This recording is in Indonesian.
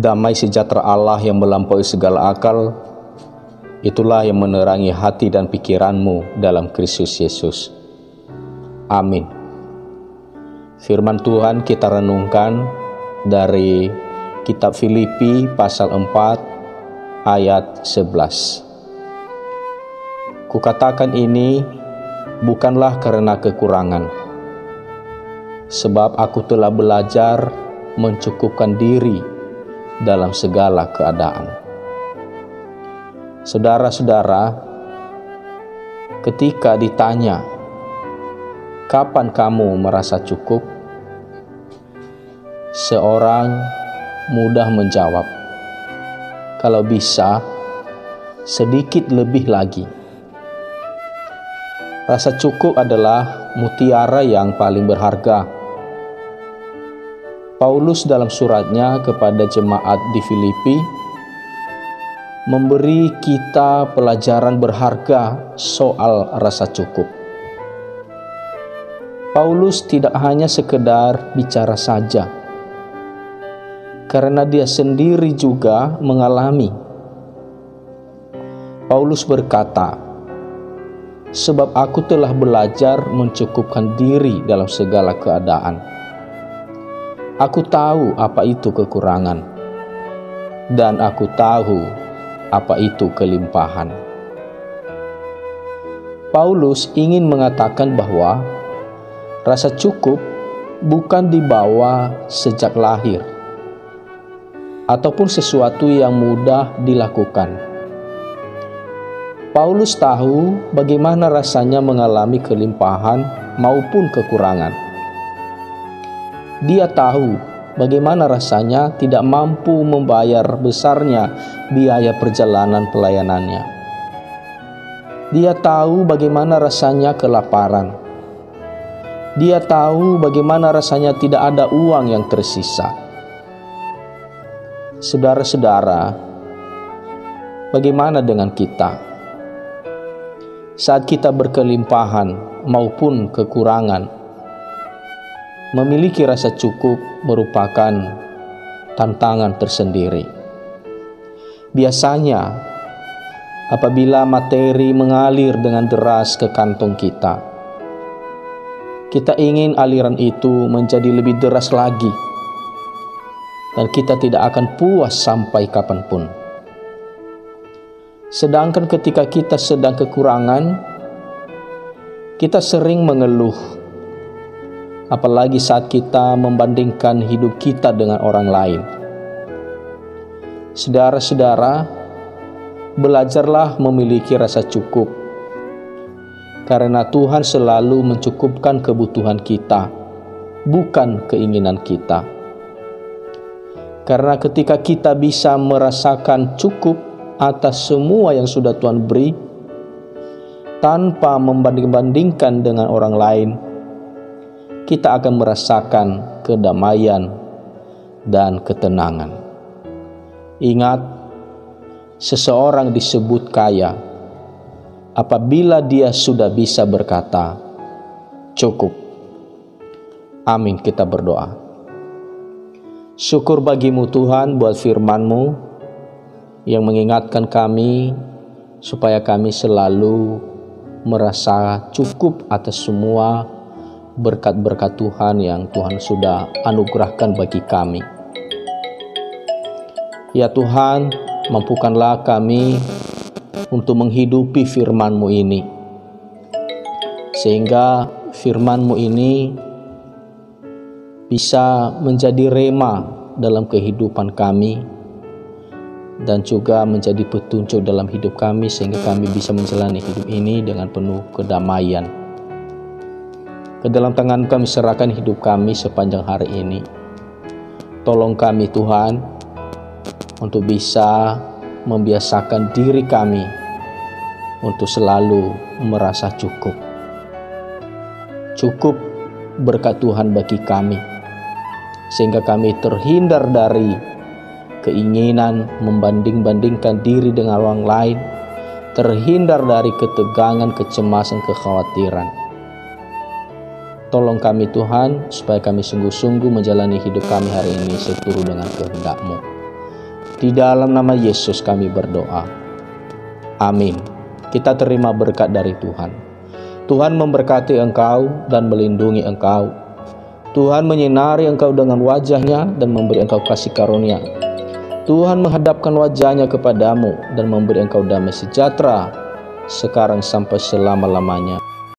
Damai sejahtera Allah yang melampaui segala akal, itulah yang menerangi hati dan pikiranmu dalam Kristus Yesus. Amin. Firman Tuhan kita renungkan dari kitab Filipi pasal 4 ayat 11. Kukatakan ini bukanlah karena kekurangan, sebab aku telah belajar mencukupkan diri dalam segala keadaan. Saudara-saudara, ketika ditanya, kapan kamu merasa cukup? Seorang mudah menjawab, kalau bisa, sedikit lebih lagi. Rasa cukup adalah mutiara yang paling berharga. Paulus dalam suratnya kepada jemaat di Filipi memberi kita pelajaran berharga soal rasa cukup. Paulus tidak hanya sekedar bicara saja, karena dia sendiri juga mengalami. Paulus berkata, "Sebab aku telah belajar mencukupkan diri dalam segala keadaan. Aku tahu apa itu kekurangan, dan aku tahu apa itu kelimpahan." Paulus ingin mengatakan bahwa rasa cukup bukan dibawa sejak lahir, ataupun sesuatu yang mudah dilakukan. Paulus tahu bagaimana rasanya mengalami kelimpahan maupun kekurangan. Dia tahu bagaimana rasanya tidak mampu membayar besarnya biaya perjalanan pelayanannya. Dia tahu bagaimana rasanya kelaparan. Dia tahu bagaimana rasanya tidak ada uang yang tersisa. Saudara-saudara, bagaimana dengan kita? Saat kita berkelimpahan maupun kekurangan, memiliki rasa cukup merupakan tantangan tersendiri. Biasanya, apabila materi mengalir dengan deras ke kantong kita, kita ingin aliran itu menjadi lebih deras lagi, dan kita tidak akan puas sampai kapanpun. Sedangkan ketika kita sedang kekurangan, kita sering mengeluh, apalagi saat kita membandingkan hidup kita dengan orang lain. Saudara-saudara, belajarlah memiliki rasa cukup, karena Tuhan selalu mencukupkan kebutuhan kita, bukan keinginan kita. Karena ketika kita bisa merasakan cukup atas semua yang sudah Tuhan beri, tanpa membanding-bandingkan dengan orang lain, kita akan merasakan kedamaian dan ketenangan. Ingat, seseorang disebut kaya apabila dia sudah bisa berkata, cukup. Amin, kita berdoa. Syukur bagimu Tuhan buat firman-Mu yang mengingatkan kami supaya kami selalu merasa cukup atas semua berkat-berkat Tuhan yang Tuhan sudah anugerahkan bagi kami. Ya Tuhan, mampukanlah kami untuk menghidupi firman-Mu ini, sehingga firman-Mu ini bisa menjadi rema dalam kehidupan kami, dan juga menjadi petunjuk dalam hidup kami, sehingga kami bisa menjalani hidup ini dengan penuh kedamaian. Ke dalam tangan kami serahkan hidup kami sepanjang hari ini. Tolong kami Tuhan untuk bisa membiasakan diri kami untuk selalu merasa cukup. Cukup berkat Tuhan bagi kami, sehingga kami terhindar dari keinginan membanding-bandingkan diri dengan orang lain, terhindar dari ketegangan, kecemasan, kekhawatiran. Tolong kami Tuhan, supaya kami sungguh-sungguh menjalani hidup kami hari ini seturut dengan kehendak-Mu. Di dalam nama Yesus kami berdoa. Amin. Kita terima berkat dari Tuhan. Tuhan memberkati engkau dan melindungi engkau. Tuhan menyinari engkau dengan wajah-Nya dan memberi engkau kasih karunia. Tuhan menghadapkan wajah-Nya kepadamu dan memberi engkau damai sejahtera sekarang sampai selama-lamanya.